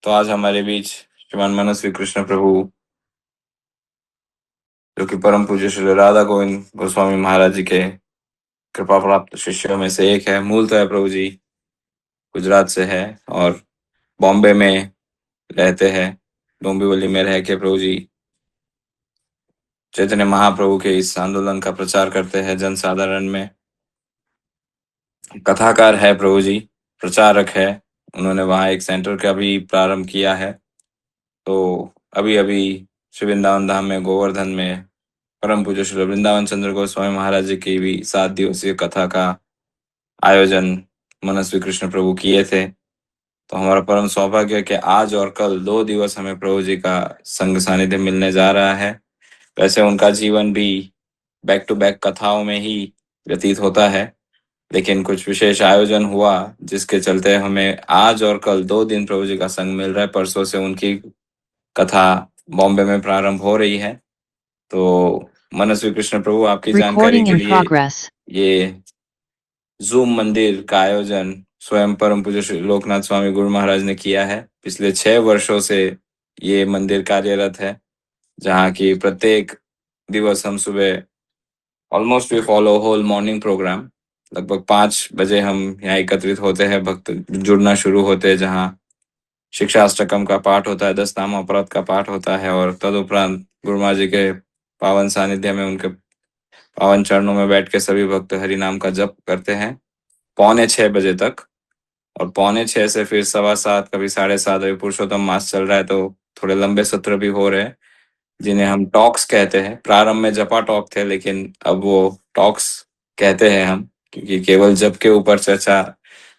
तो आज हमारे बीच श्रीमान मनस्वी कृष्ण प्रभु, जो कि परम पूज्य श्री राधा गोविंद गोस्वामी महाराज जी के कृपा प्राप्त शिष्यों में से एक है। मूलतः प्रभु जी गुजरात से है और बॉम्बे में रहते हैं। डोंबिवली में रह के प्रभु जी चैतन्य महाप्रभु के इस आंदोलन का प्रचार करते हैं जन साधारण में। कथाकार है प्रभु जी, प्रचारक है। उन्होंने वहाँ एक सेंटर का भी प्रारंभ किया है। तो अभी अभी श्री वृंदावन धाम में गोवर्धन में परम पूज्य श्री वृंदावन चंद्र गोस्वामी महाराज जी की भी 7 दिवसीय कथा का आयोजन मनस्वी कृष्ण प्रभु किए थे। तो हमारा परम सौभाग्य है कि आज और कल 2 दिवस हमें प्रभु जी का संग सानिध्य मिलने जा रहा है। वैसे उनका जीवन भी बैक टू बैक कथाओं में ही व्यतीत होता है, लेकिन कुछ विशेष आयोजन हुआ जिसके चलते हमें आज और कल 2 दिन प्रभु जी का संग मिल रहा है। परसों से उनकी कथा बॉम्बे में प्रारंभ हो रही है। तो मनस्वी कृष्ण प्रभु, आपकी जानकारी के लिए ये जूम मंदिर का आयोजन स्वयं परम पूज्य श्री लोकनाथ स्वामी गुरु महाराज ने किया है। पिछले 6 वर्षों से ये मंदिर कार्यरत है, जहाँ की प्रत्येक दिवस हम सुबह almost we follow whole morning programme. लगभग 5 बजे हम यहाँ एकत्रित होते हैं, भक्त जुड़ना शुरू होते हैं, जहाँ शिक्षाष्टकम का पाठ होता है, 10 नाम अपराध का पाठ होता है और तदुपरांत गुरु महाराज जी के पावन सानिध्य में उनके पावन चरणों में बैठ के सभी भक्त हरि नाम का जप करते हैं 5:45 बजे तक। और 5:45 से फिर 7:15, कभी 7:30, अभी पुरुषोत्तम मास चल रहा है तो थोड़े लंबे सत्र भी हो रहे हैं, जिन्हें हम टॉक्स कहते हैं। प्रारंभ में जपा टॉक थे, लेकिन अब वो टॉक्स कहते हैं हम, क्योंकि केवल जप के ऊपर चर्चा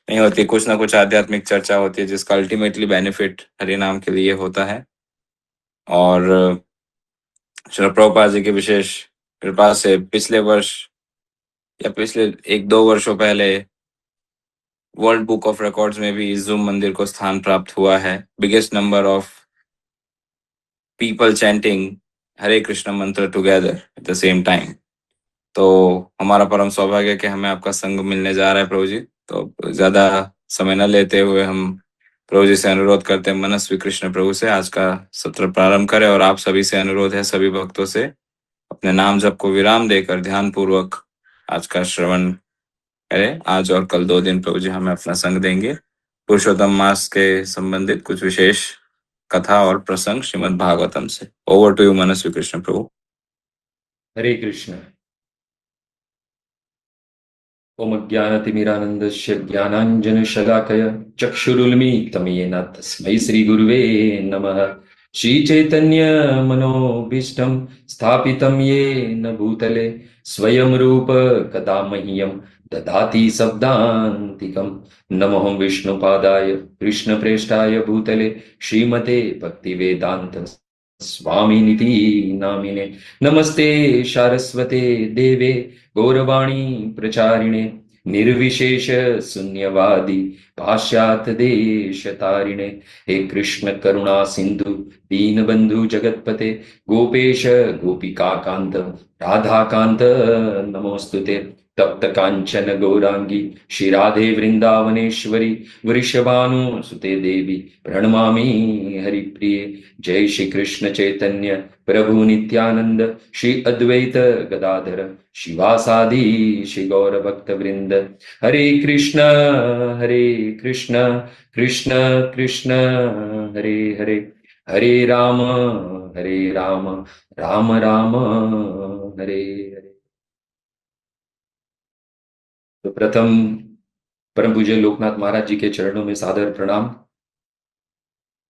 नहीं होती, कुछ ना कुछ आध्यात्मिक चर्चा होती है जिसका अल्टीमेटली बेनिफिट हरि नाम के लिए होता है। और श्री प्रभुपाद जी की विशेष कृपा से पिछले वर्ष या पिछले 1-2 वर्षों पहले वर्ल्ड बुक ऑफ रिकॉर्ड्स में भी इस जूम मंदिर को स्थान प्राप्त हुआ है, biggest number of people chanting Hare Krishna mantra together at the same time. तो हमारा परम सौभाग्य है कि हमें आपका संग मिलने जा रहा है प्रभु जी। तो ज्यादा समय न लेते हुए हम प्रभु जी से अनुरोध करते हैं, मनस्वी कृष्ण प्रभु से आज का सत्र प्रारंभ करें। और आप सभी से अनुरोध है, सभी भक्तों से, अपने नाम जप को विराम देकर ध्यान पूर्वक आज का श्रवण करें। आज और कल 2 दिन प्रभु जी हमें अपना संग देंगे। पुरुषोत्तम मास के संबंधित कुछ विशेष कथा और प्रसंग श्रीमद् भागवतम से। ओवर टू यू मनस्वी कृष्ण प्रभु। हरे कृष्ण। ओम ज्ञानतिमिरानन्दस्य ज्ञानाञ्जनशलाकया चक्षुरुन्मीलितं येन तस्मै श्रीगुरुवे नमः। श्रीचैतन्यमनोभीष्टं स्थापितं येन भूतले स्वयं रूप कदा मह्यं ददाति शब्दान्तिकं। नमोऽहं विष्णुपादाय कृष्णप्रेष्ठाय भूतले श्रीमते भक्तिवेदान्त स्वामिनिति नामिने। नमस्ते सारस्वते देवे गौरवाणी प्रचारिणे निर्विशेष शून्यवादी पाश्चात्य देश तारिणे। हे कृष्ण करुणा सिंधु दीनबंधु जगतपते गोपेश गोपिका कांत राधा कांत नमोस्तुते। तप्त कांचन गौरांगी श्री राधे वृंदावनेश्वरी वृषभानुसुते देवी प्रणमामि हरिप्रिये। जय श्री कृष्ण चैतन्य प्रभु नित्यानंद श्री अद्वैत गदाधर शिवासादि श्री गौर भक्त वृंद। हरे कृष्ण कृष्ण कृष्ण हरे हरे, हरे राम राम राम हरे हरे। तो प्रथम परम पूज्य लोकनाथ महाराज जी के चरणों में सादर प्रणाम।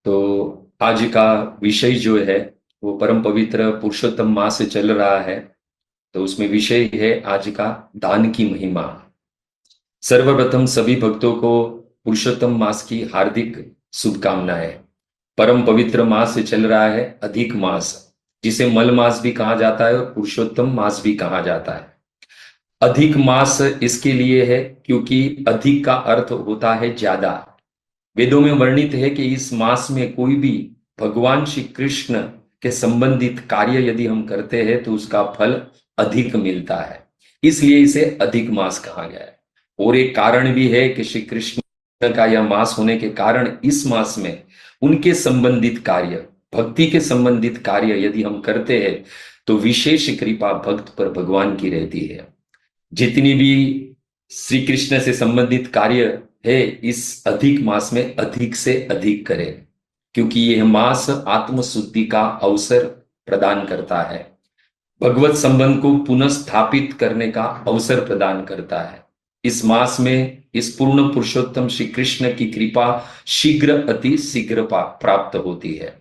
तो आज का विषय जो है वो परम पवित्र पुरुषोत्तम मास से चल रहा है, तो उसमें विषय है आज का दान की महिमा। सर्वप्रथम सभी भक्तों को पुरुषोत्तम मास की हार्दिक शुभकामनाएं। परम पवित्र मास से चल रहा है अधिक मास, जिसे मल मास भी कहा जाता है और पुरुषोत्तम मास भी कहा जाता है। अधिक मास इसके लिए है क्योंकि अधिक का अर्थ होता है ज्यादा। वेदों में वर्णित है कि इस मास में कोई भी भगवान श्री कृष्ण के संबंधित कार्य यदि हम करते हैं तो उसका फल अधिक मिलता है, इसलिए इसे अधिक मास कहा गया है। और एक कारण भी है कि श्री कृष्ण का यह मास होने के कारण इस मास में उनके संबंधित कार्य, भक्ति के संबंधित कार्य यदि हम करते हैं तो विशेष कृपा भक्त पर भगवान की रहती है। जितनी भी श्री कृष्ण से संबंधित कार्य है इस अधिक मास में अधिक से अधिक करें, क्योंकि यह मास आत्मशुद्धि का अवसर प्रदान करता है, भगवत संबंध को पुनः स्थापित करने का अवसर प्रदान करता है। इस मास में इस पूर्ण पुरुषोत्तम श्री कृष्ण की कृपा शीघ्र अति शीघ्र प्राप्त होती है।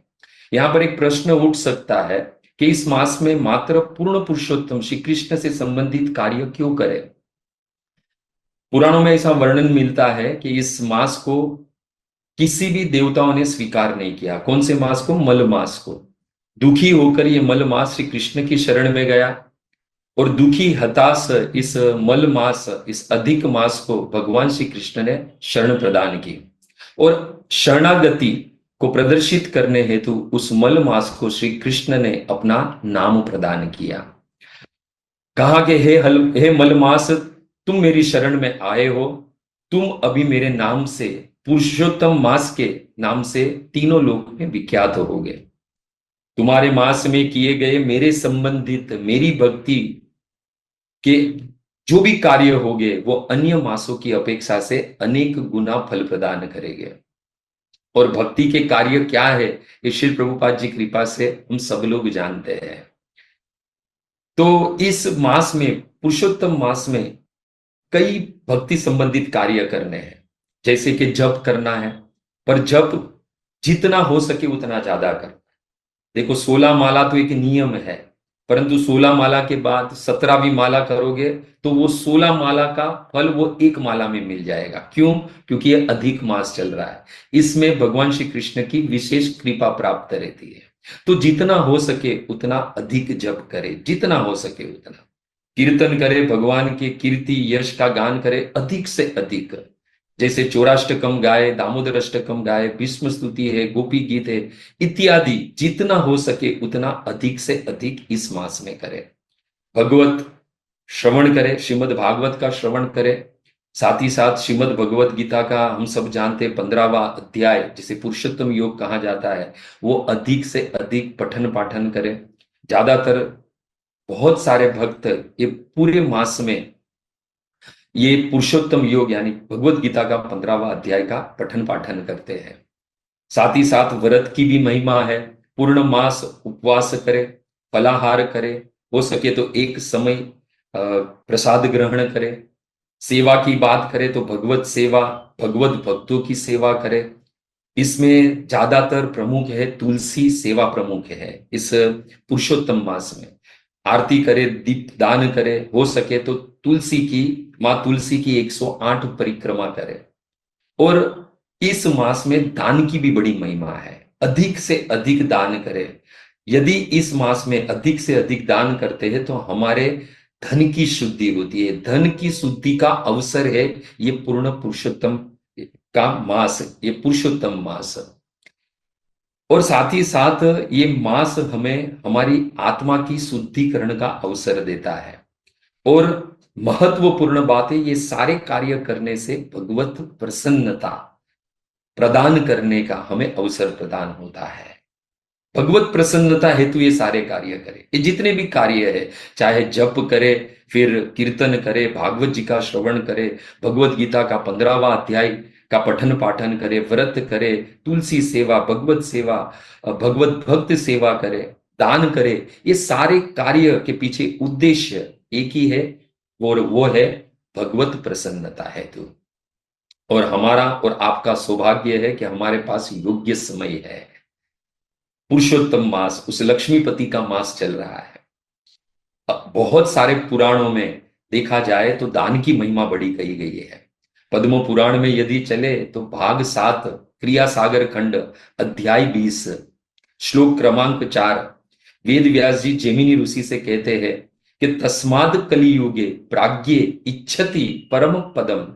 यहां पर एक प्रश्न उठ सकता है कि इस मास में मात्र पूर्ण पुरुषोत्तम श्री कृष्ण से संबंधित कार्य क्यों करें। पुराणों में ऐसा वर्णन मिलता है कि इस मास को किसी भी देवताओं ने स्वीकार नहीं किया। कौन से मास को? मल मास को। दुखी होकर ये मल मास श्री कृष्ण की शरण में गया और दुखी हताश इस मल मास, इस अधिक मास को भगवान श्री कृष्ण ने शरण प्रदान की और शरणागति को प्रदर्शित करने हेतु उस मल मास को श्री कृष्ण ने अपना नाम प्रदान किया। कहा कि हे मल मास, तुम मेरी शरण में आए हो, तुम अभी मेरे नाम से, पुरुषोत्तम मास के नाम से तीनों लोक में विख्यात होगे। तुम्हारे मास में किए गए मेरे संबंधित, मेरी भक्ति के जो भी कार्य होंगे वो अन्य मासों की अपेक्षा से अनेक गुना फल प्रदान करेंगे। और भक्ति के कार्य क्या है ये श्री प्रभुपाद जी कृपा से हम सब लोग जानते हैं। तो इस मास में, पुरुषोत्तम मास में कई भक्ति संबंधित कार्य करने हैं, जैसे कि जप करना है, पर जप जितना हो सके उतना ज्यादा करना। देखो 16 माला तो एक नियम है, परंतु 16 माला के बाद 17वीं माला करोगे तो वो 16 माला का फल वो एक माला में मिल जाएगा। क्यों? क्योंकि ये अधिक मास चल रहा है, इसमें भगवान श्री कृष्ण की विशेष कृपा प्राप्त रहती है। तो जितना हो सके उतना अधिक जप करे, जितना हो सके उतना कीर्तन करे, भगवान के कीर्ति यश का गान करे अधिक से अधिक। जैसे चौराष्टकम गाए, दामोदर अष्टकम गाए, भीष्म स्तुति है, गोपी गीत है इत्यादि, जितना हो सके उतना अधिक से अधिक इस मास में करे। भगवत श्रवण करे, श्रीमद् भागवत का श्रवण करे, साथ ही साथ श्रीमद् भगवत गीता का हम सब जानते 15वां अध्याय जिसे पुरुषोत्तम योग कहा जाता है वो अधिक से अधिक पठन पाठन करे। ज्यादातर बहुत सारे भक्त ये पूरे मास में ये पुरुषोत्तम योग यानी भगवत गीता का 15वां अध्याय का पठन पाठन करते हैं। साथ ही साथ व्रत की भी महिमा है, पूर्ण मास उपवास करे, फलाहार करे, हो सके तो एक समय प्रसाद ग्रहण करे, सेवा की बात करे तो भगवत सेवा, भगवत भक्तों की सेवा करे। इसमें ज्यादातर प्रमुख है तुलसी सेवा प्रमुख है इस पुरुषोत्तम मास में। आरती करे, दीप दान करे, हो सके तो तुलसी की, मां तुलसी की 108 परिक्रमा करे। और इस मास में दान की भी बड़ी महिमा है, अधिक से अधिक दान करे। यदि इस मास में अधिक से अधिक दान करते हैं तो हमारे धन की शुद्धि होती है, धन की शुद्धि का अवसर है ये पूर्ण पुरुषोत्तम का मास, ये पुरुषोत्तम मास। और साथ ही साथ ये मास हमें हमारी आत्मा की शुद्धिकरण का अवसर देता है। और महत्वपूर्ण बात है ये सारे कार्य करने से भगवत प्रसन्नता प्रदान करने का हमें अवसर प्रदान होता है। भगवत प्रसन्नता हेतु ये सारे कार्य करे, ये जितने भी कार्य है, चाहे जप करे, फिर कीर्तन करे, भागवत जी का श्रवण करे, भगवत गीता का 15वां अध्याय का पठन पाठन करे, व्रत करे, तुलसी सेवा, भगवत सेवा, भगवत भक्त सेवा करे, दान करे, ये सारे कार्य के पीछे उद्देश्य एक ही है और वो है भगवत प्रसन्नता हेतु। और हमारा और आपका सौभाग्य है कि हमारे पास योग्य समय है, पुरुषोत्तम मास, उस लक्ष्मीपति का मास चल रहा है। अब बहुत सारे पुराणों में देखा जाए तो दान की महिमा बड़ी कही गई है। पद्म पुराण में यदि चले तो भाग 7 क्रिया सागर खंड अध्याय 20 श्लोक क्रमांक 4 वेद व्यास जी जेमिनी ऋषि से कहते हैं कि तस्माद कलियुगे प्राज्ञे इच्छति परम पदम।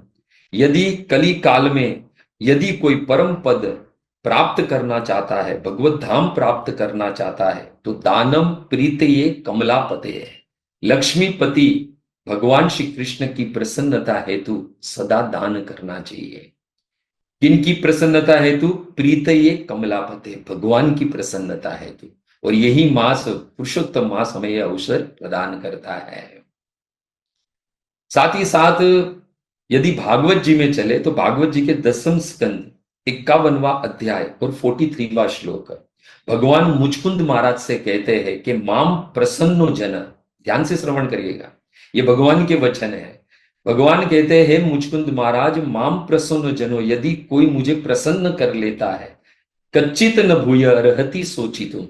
यदि कली काल में यदि कोई परम पद प्राप्त करना चाहता है, भगवत धाम प्राप्त करना चाहता है तो दानम प्रीतये कमलापते है, लक्ष्मीपति भगवान श्री कृष्ण की प्रसन्नता हेतु सदा दान करना चाहिए। किनकी प्रसन्नता हेतु? प्रीत ये कमलापते, भगवान की प्रसन्नता हेतु। और यही मास, पुरुषोत्तम मास, हमें यह अवसर प्रदान करता है। साथ ही साथ यदि भागवत जी में चले तो भागवत जी के 10वें स्कंद 51वां अध्याय और 43वां श्लोक भगवान मुचकुंद महाराज से कहते हैं कि माम प्रसन्नो जन, ध्यान से श्रवण करिएगा, ये भगवान के वचन है। भगवान कहते हैं मुचकुंद महाराज, माम प्रसन्न जनो, यदि कोई मुझे प्रसन्न कर लेता है, कच्चित न भूय अर्हति सोची तुम,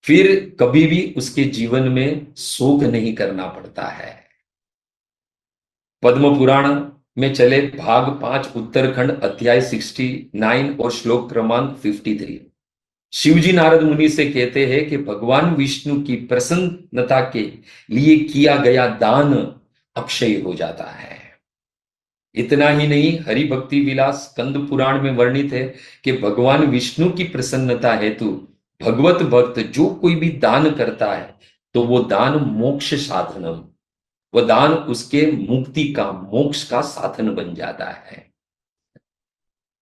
फिर कभी भी उसके जीवन में शोक नहीं करना पड़ता है। पद्म पुराण में चले भाग 5 उत्तरखंड अध्याय 69 और श्लोक क्रमांक 53, शिवजी नारद मुनि से कहते हैं कि भगवान विष्णु की प्रसन्नता के लिए किया गया दान अक्षय हो जाता है। इतना ही नहीं, हरि भक्ति विलास स्कंद पुराण में वर्णित है कि भगवान विष्णु की प्रसन्नता हेतु भगवत भक्त जो कोई भी दान करता है तो वो दान मोक्ष साधनम, वह दान उसके मुक्ति का, मोक्ष का साधन बन जाता है।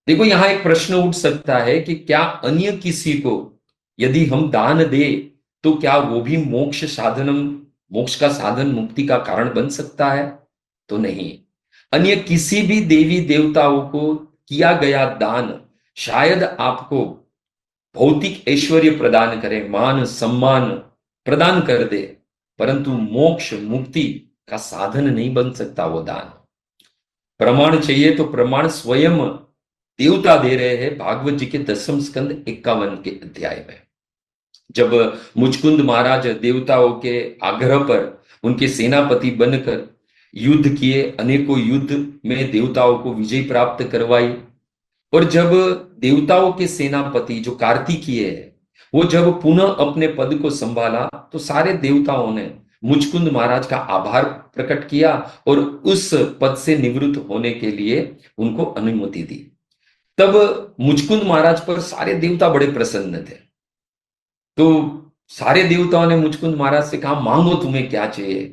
देखो, यहां एक प्रश्न उठ सकता है कि क्या अन्य किसी को यदि हम दान दे तो क्या वो भी मोक्ष साधनम, मोक्ष का साधन, मुक्ति का कारण बन सकता है? तो नहीं। अन्य किसी भी देवी देवताओं को किया गया दान शायद आपको भौतिक ऐश्वर्य प्रदान करे, मान सम्मान प्रदान कर दे, परंतु मोक्ष मुक्ति का साधन नहीं बन सकता वो दान। प्रमाण चाहिए तो प्रमाण स्वयं देवता दे रहे हैं भागवत जी के 10वें स्कंद 51 के अध्याय में। जब मुचकुंद महाराज देवताओं के आग्रह पर उनके सेनापति बनकर युद्ध किए, अनेकों युद्ध में देवताओं को विजय प्राप्त करवाई, और जब देवताओं के सेनापति जो कार्तिकीय है वो जब पुनः अपने पद को संभाला तो सारे देवताओं ने मुचकुंद महाराज का आभार प्रकट किया और उस पद से निवृत्त होने के लिए उनको अनुमति दी। तब मुचकुंद महाराज पर सारे देवता बड़े प्रसन्न थे। तो सारे देवताओं ने मुचकुंद महाराज से कहा, मांगो तुम्हें क्या चाहिए।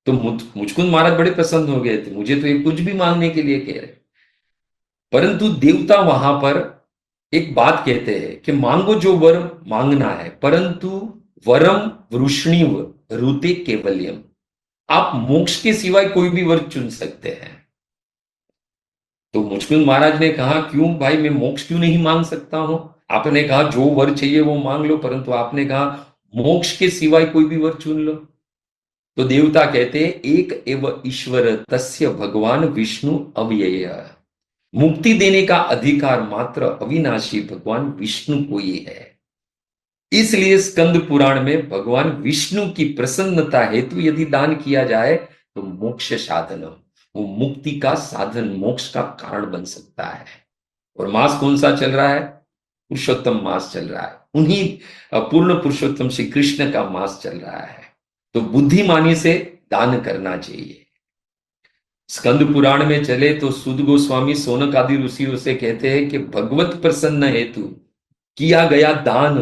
तो मुचकुंद महाराज बड़े प्रसन्न हो गए थे, मुझे तो ये कुछ भी मांगने के लिए कह रहे। परंतु देवता वहां पर एक बात कहते हैं कि मांगो जो वर मांगना है, परंतु वरम वृष्णीव रुते केवल्यम, आप मोक्ष के सिवाय कोई भी वर चुन सकते हैं। तो मुचकुंद महाराज ने कहा, क्यों भाई, मैं मोक्ष क्यों नहीं मांग सकता हूं? आपने कहा जो वर चाहिए वो मांग लो, परंतु आपने कहा मोक्ष के सिवाय कोई भी वर चुन लो। तो देवता कहते हैं, एक एव ईश्वर तस्य भगवान विष्णु अव्यय, मुक्ति देने का अधिकार मात्र अविनाशी भगवान विष्णु को ही है। इसलिए स्कंद पुराण में भगवान विष्णु की प्रसन्नता हेतु यदि दान किया जाए तो मोक्ष साधन, वो मुक्ति का साधन, मोक्ष का कारण बन सकता है। और मास कौन सा चल रहा है? पुरुषोत्तम मास चल रहा है, उन्हीं पूर्ण पुरुषोत्तम श्री कृष्ण का मास चल रहा है। तो बुद्धिमानी से दान करना चाहिए। स्कंद पुराण में चले तो सुद गोस्वामी सोनक आदि ऋषियों से कहते हैं कि भगवत प्रसन्न हेतु किया गया दान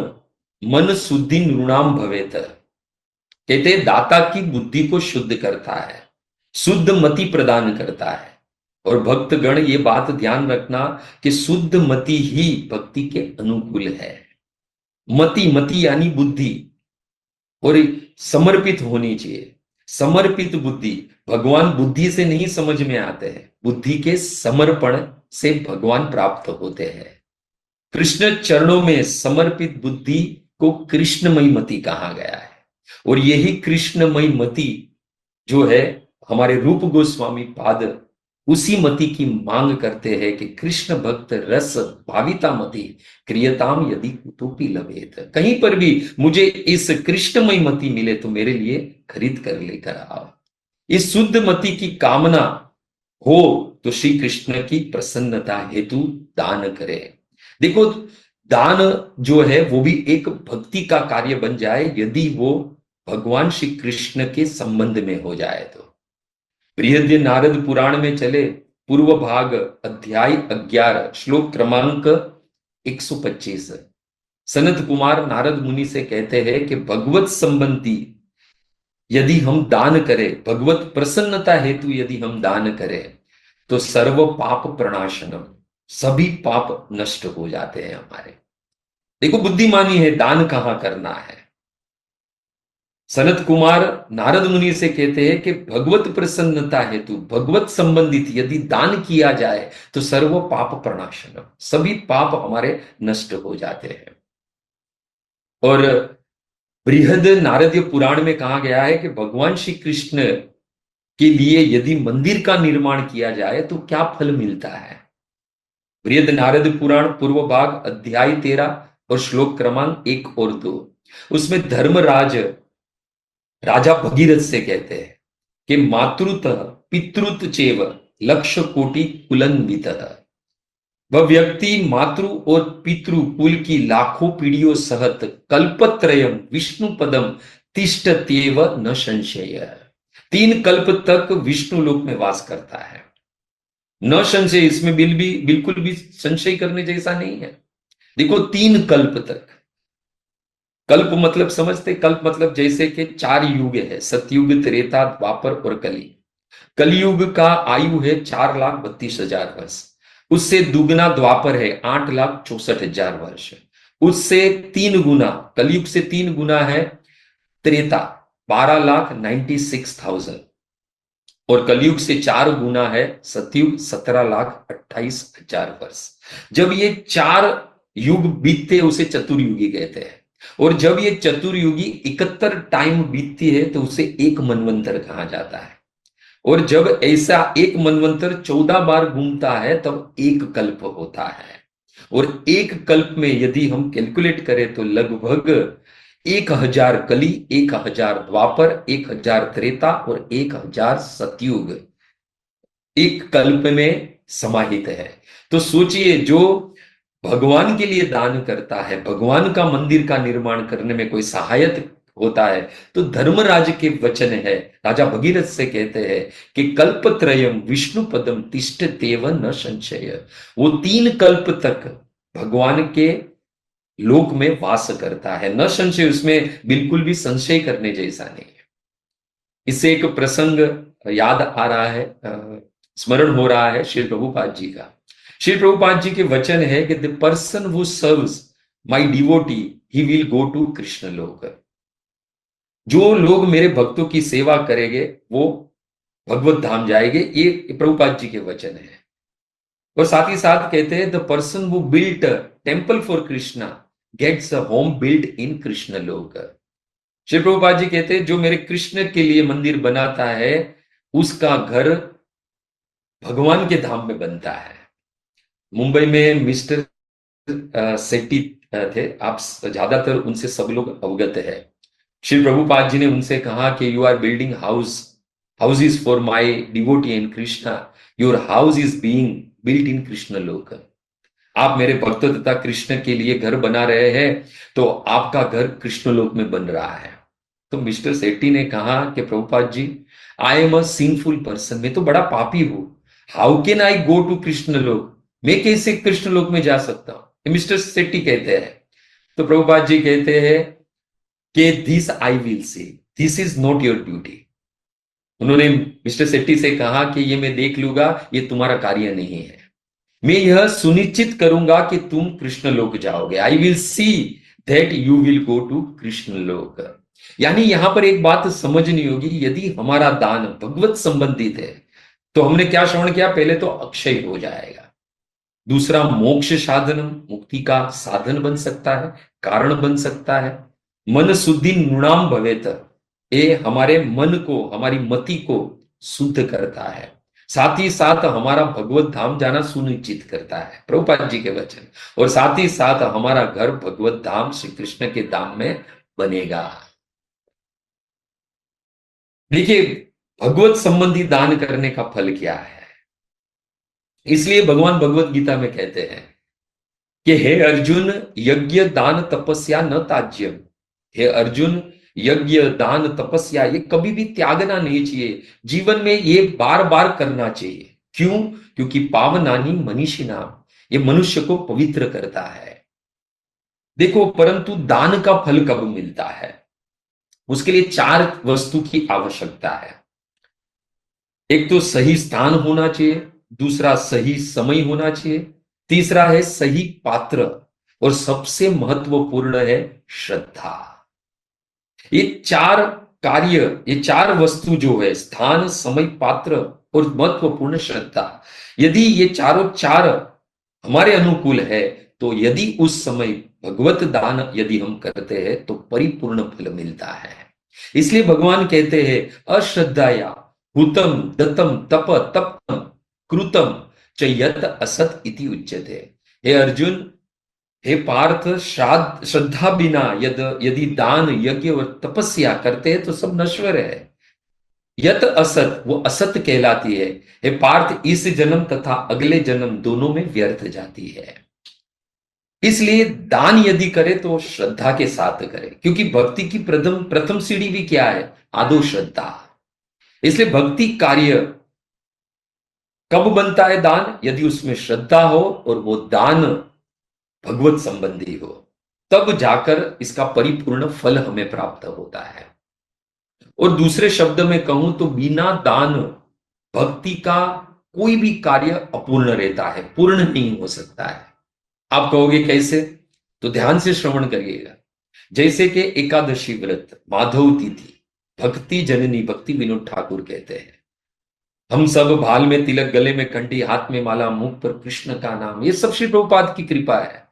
मन शुद्धि नृणाम भवेत, कहते दाता की बुद्धि को शुद्ध करता है, शुद्ध मति प्रदान करता है। और भक्तगण ये बात ध्यान रखना कि शुद्ध मति ही भक्ति के अनुकूल है। मति, मति यानी बुद्धि, और समर्पित होनी चाहिए। समर्पित बुद्धि, भगवान बुद्धि से नहीं समझ में आते हैं, बुद्धि के समर्पण से भगवान प्राप्त होते हैं। कृष्ण चरणों में समर्पित बुद्धि को कृष्णमयी मति कहा गया है। और यही कृष्णमयी मति जो है, हमारे रूप गोस्वामी पाद उसी मति की मांग करते हैं कि कृष्ण भक्त रस भाविता मति क्रियताम यदि कुतुपि लभेत, कहीं पर भी मुझे इस कृष्णमयी मति मिले तो मेरे लिए खरीद कर लेकर आओ। इस शुद्ध मति की कामना हो तो श्री कृष्ण की प्रसन्नता हेतु दान करें। देखो, दान जो है वो भी एक भक्ति का कार्य बन जाए यदि वो भगवान श्री कृष्ण के संबंध में हो जाए तो। बृहद्य नारद पुराण में चले पूर्व भाग अध्याय 11 श्लोक क्रमांक 125, सनत कुमार नारद मुनि से कहते हैं कि भगवत संबंधी यदि हम दान करें, भगवत प्रसन्नता हेतु यदि हम दान करें तो सर्व पाप प्रणाशनम, सभी पाप नष्ट हो जाते हैं हमारे। देखो बुद्धिमानी है, दान कहां करना है। सनत कुमार नारद मुनि से कहते हैं कि भगवत प्रसन्नता हेतु, भगवत संबंधित यदि दान किया जाए तो सर्व पाप प्रणाशनम, सभी पाप हमारे नष्ट हो जाते हैं। और बृहद नारदीय पुराण में कहा गया है कि भगवान श्री कृष्ण के लिए यदि मंदिर का निर्माण किया जाए तो क्या फल मिलता है। बृहद नारद पुराण पूर्व भाग अध्याय 13 और श्लोक क्रमांक 1 और 2, उसमें धर्मराज राजा भगीरथ से कहते हैं कि मातृत पितृत चेव लक्ष्य कोटि कुलन्वित, वह व्यक्ति मातृ और पितृ कुल की लाखों पीढ़ियों सहत कल्पत्रयम विष्णु पदम तिष्ठत्येव न संशय, 3 कल्प तक विष्णु लोक में वास करता है, न संशय, इसमें बिल्कुल भी संशय करने जैसा नहीं है। देखो 3 कल्प तक, कल्प मतलब समझते, कल्प मतलब जैसे कि 4 युग है, सतयुग, त्रेता, द्वापर और कली। कलयुग का आयु है 4,32,000 वर्ष, उससे दुगना द्वापर है 8,64,000 वर्ष, उससे 3 गुना, कलयुग से 3 गुना है त्रेता 12,96,000, और कलयुग से 4 गुना है सतयुग 17,28,000 वर्ष। जब ये 4 युग बीतते उसे चतुर्युगी कहते हैं, और जब ये चतुर्युगी 71 टाइम बीतती है तो उसे एक मनवंतर कहा जाता है, और जब ऐसा एक मनवंतर 14 बार घूमता है तब एक कल्प होता है। और एक कल्प में यदि हम कैलकुलेट करें तो लगभग 1,000 कली, 1,000 द्वापर, 1,000 त्रेता और 1,000 सतयुग एक कल्प में समाहित है। तो सोचिए, जो भगवान के लिए दान करता है, भगवान का मंदिर का निर्माण करने में कोई सहायक होता है, तो धर्मराज के वचन है, राजा भगीरथ से कहते हैं कि कल्पत्रयम विष्णु पदम तिष्ठत्येव न संशय, वो 3 कल्प तक भगवान के लोक में वास करता है, न संशय, उसमें बिल्कुल भी संशय करने जैसा नहीं है। इससे एक प्रसंग याद आ रहा है, स्मरण हो रहा है श्री प्रभुपाद जी का। श्री प्रभुपाद जी के वचन है कि the person who serves my devotee he will go to Krishna lok, जो लोग मेरे भक्तों की सेवा करेंगे वो भगवत धाम जाएंगे, ये प्रभुपाद जी के वचन है। और साथ ही साथ कहते हैं the person who built temple for Krishna gets a home built in Krishna lok. Shri Prabhupada ji कहते हैं जो मेरे कृष्ण के लिए मंदिर बनाता है उसका घर भगवान के धाम में बनता है। मुंबई में मिस्टर सेट्टी थे, आप ज्यादातर उनसे सब लोग अवगत है। श्री प्रभुपाद जी ने उनसे कहा कि you are building houses for my devotee in Krishna, your house is being built in Krishna lok. आप मेरे भक्त तथा कृष्ण के लिए घर बना रहे हैं तो आपका घर कृष्ण लोक में बन रहा है। तो मिस्टर सेट्टी ने कहा कि Prabhupada ji, I am a sinful person, मैं तो बड़ा पापी हूं, how can I go to Krishna Loka, मैं कैसे कृष्ण लोक में जा सकता हूं, मिस्टर सेट्टी कहते हैं। तो प्रभुपाद जी कहते हैं कि this I will C, this is not your duty. उन्होंने मिस्टर सेट्टी से कहा कि ये मैं देख लूंगा, ये तुम्हारा कार्य नहीं है, मैं यह सुनिश्चित करूंगा कि तुम कृष्ण लोक जाओगे, I will see that you will go to Krishna lok. यानी यहां पर एक बात समझनी होगी, यदि हमारा दान भगवत संबंधित है तो हमने क्या श्रवण किया, पहले तो अक्षय हो जाएगा, दूसरा मोक्ष साधन, मुक्ति का साधन बन सकता है, कारण बन सकता है। मन शुद्धि नृणाम भवेत, ये हमारे मन को, हमारी मति को शुद्ध करता है, साथ ही साथ हमारा भगवत धाम जाना सुनिश्चित करता है, प्रभुपाद जी के वचन। और साथ ही साथ हमारा घर भगवत धाम श्री कृष्ण के धाम में बनेगा। देखिए, भगवत संबंधी दान करने का फल क्या है, इसलिए भगवान भगवत गीता में कहते हैं कि हे अर्जुन, यज्ञ दान तपस्या न त्याज्यम, हे अर्जुन, यज्ञ दान तपस्या ये कभी भी त्यागना नहीं चाहिए, जीवन में ये बार बार करना चाहिए। क्यों? क्योंकि पावनानी मनीषी नाम, ये मनुष्य को पवित्र करता है। देखो, परंतु दान का फल कब मिलता है, उसके लिए 4 वस्तु की आवश्यकता है। एक तो सही स्थान होना चाहिए, दूसरा सही समय होना चाहिए, तीसरा है सही पात्र, और सबसे महत्वपूर्ण है श्रद्धा। ये चार कार्य, ये चार वस्तु जो है, स्थान, समय, पात्र और महत्वपूर्ण श्रद्धा, यदि ये चारों चार हमारे अनुकूल है, तो यदि उस समय भगवत दान यदि हम करते हैं तो परिपूर्ण फल मिलता है। इसलिए भगवान कहते हैं अश्रद्धाया हुतम दत्तम तप तप्तम कृतम च यत असत इति उच्यते। हे अर्जुन, हे पार्थ, श्रद्धा बिना यदि दान, यज्ञ और तपस्या करते हैं तो सब नश्वर है। यत असत, वो असत कहलाती है। हे पार्थ, इस जन्म तथा अगले जन्म दोनों में व्यर्थ जाती है। इसलिए दान यदि करे तो श्रद्धा के साथ करे, क्योंकि भक्ति की प्रथम प्रथम सीढ़ी भी क्या है? आदो श्रद्धा। इसलिए भक्ति कार्य कब बनता है? दान, यदि उसमें श्रद्धा हो और वो दान भगवत संबंधी हो, तब जाकर इसका परिपूर्ण फल हमें प्राप्त होता है। और दूसरे शब्द में कहूं तो बिना दान भक्ति का कोई भी कार्य अपूर्ण रहता है, पूर्ण नहीं हो सकता है। आप कहोगे कैसे? तो ध्यान से श्रवण करिएगा। जैसे कि एकादशी व्रत, माधव तिथि, भक्ति जननी, भक्ति विनोद ठाकुर कहते हैं, हम सब भाल में तिलक, गले में कंठी, हाथ में माला, मुख पर कृष्ण का नाम, ये सब श्री प्रभुपाद की कृपा है।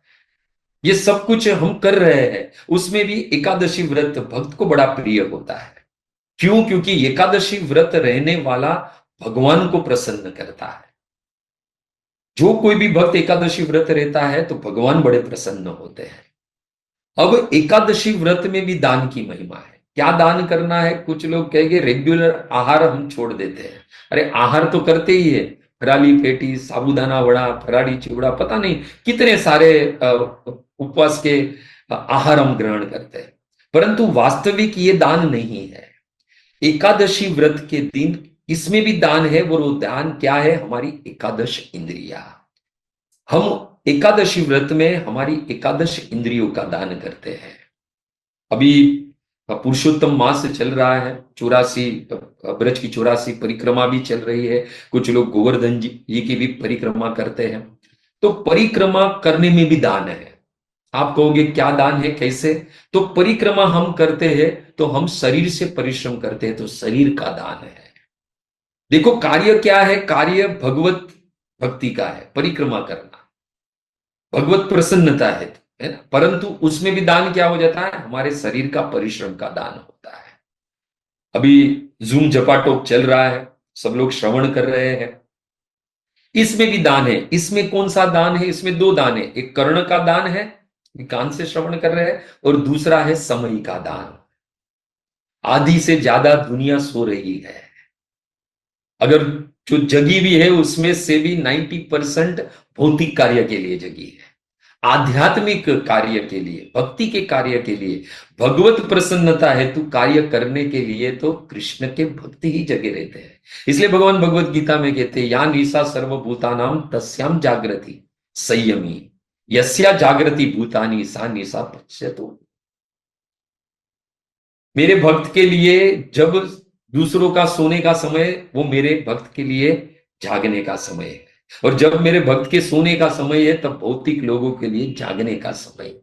ये सब कुछ हम कर रहे हैं। उसमें भी एकादशी व्रत भक्त को बड़ा प्रिय होता है। क्यों? क्योंकि एकादशी व्रत रहने वाला भगवान को प्रसन्न करता है। जो कोई भी भक्त एकादशी व्रत रहता है तो भगवान बड़े प्रसन्न होते हैं। अब एकादशी व्रत में भी दान की महिमा है। क्या दान करना है? कुछ लोग कहेंगे रेगुलर आहार हम छोड़ देते हैं। अरे आहार तो करते ही है, फराली पेटी, साबूदाना वड़ा, फराड़ी चिवड़ा, पता नहीं कितने सारे उपवास के आहार हम ग्रहण करते हैं, परंतु वास्तविक ये दान नहीं है। एकादशी व्रत के दिन इसमें भी दान है। वो दान क्या है? हमारी एकादश इंद्रिया। हम एकादशी व्रत में हमारी एकादश इंद्रियों का दान करते हैं। अभी पुरुषोत्तम मास चल रहा है, 84 ब्रज की 84 परिक्रमा भी चल रही है। कुछ लोग गोवर्धन जी की भी परिक्रमा करते हैं। तो परिक्रमा करने में भी दान है। आप कहोगे क्या दान है, कैसे? तो परिक्रमा हम करते हैं तो हम शरीर से परिश्रम करते हैं, तो शरीर का दान है। देखो कार्य क्या है? कार्य भगवत भक्ति का है, परिक्रमा करना, भगवत प्रसन्नता है ना। परंतु उसमें भी दान क्या हो जाता है? हमारे शरीर का परिश्रम का दान होता है। अभी जूम जपाटोप चल रहा है, सब लोग श्रवण कर रहे हैं, इसमें भी दान है। इसमें कौन सा दान है? इसमें दो दान है। एक कर्ण का दान है, कान से श्रवण कर रहे हैं, और दूसरा है समय का दान। आधी से ज्यादा दुनिया सो रही है। अगर जो जगी भी है उसमें से भी 90% भौतिक कार्य के लिए जगी है। आध्यात्मिक कार्य के लिए, भक्ति के कार्य के लिए, भगवत प्रसन्नता हेतु कार्य करने के लिए तो कृष्ण के भक्ति ही जगे रहते हैं। इसलिए भगवान भगवत गीता में कहते हैं या निशा सर्वभूतानाम तस्याम जागृति संयमी यस्या जागृति भूतानी सा निशा पश्यतो। मेरे भक्त के लिए जब दूसरों का सोने का समय, वो मेरे भक्त के लिए जागने का समय है, और जब मेरे भक्त के सोने का समय है तब भौतिक लोगों के लिए जागने का समय।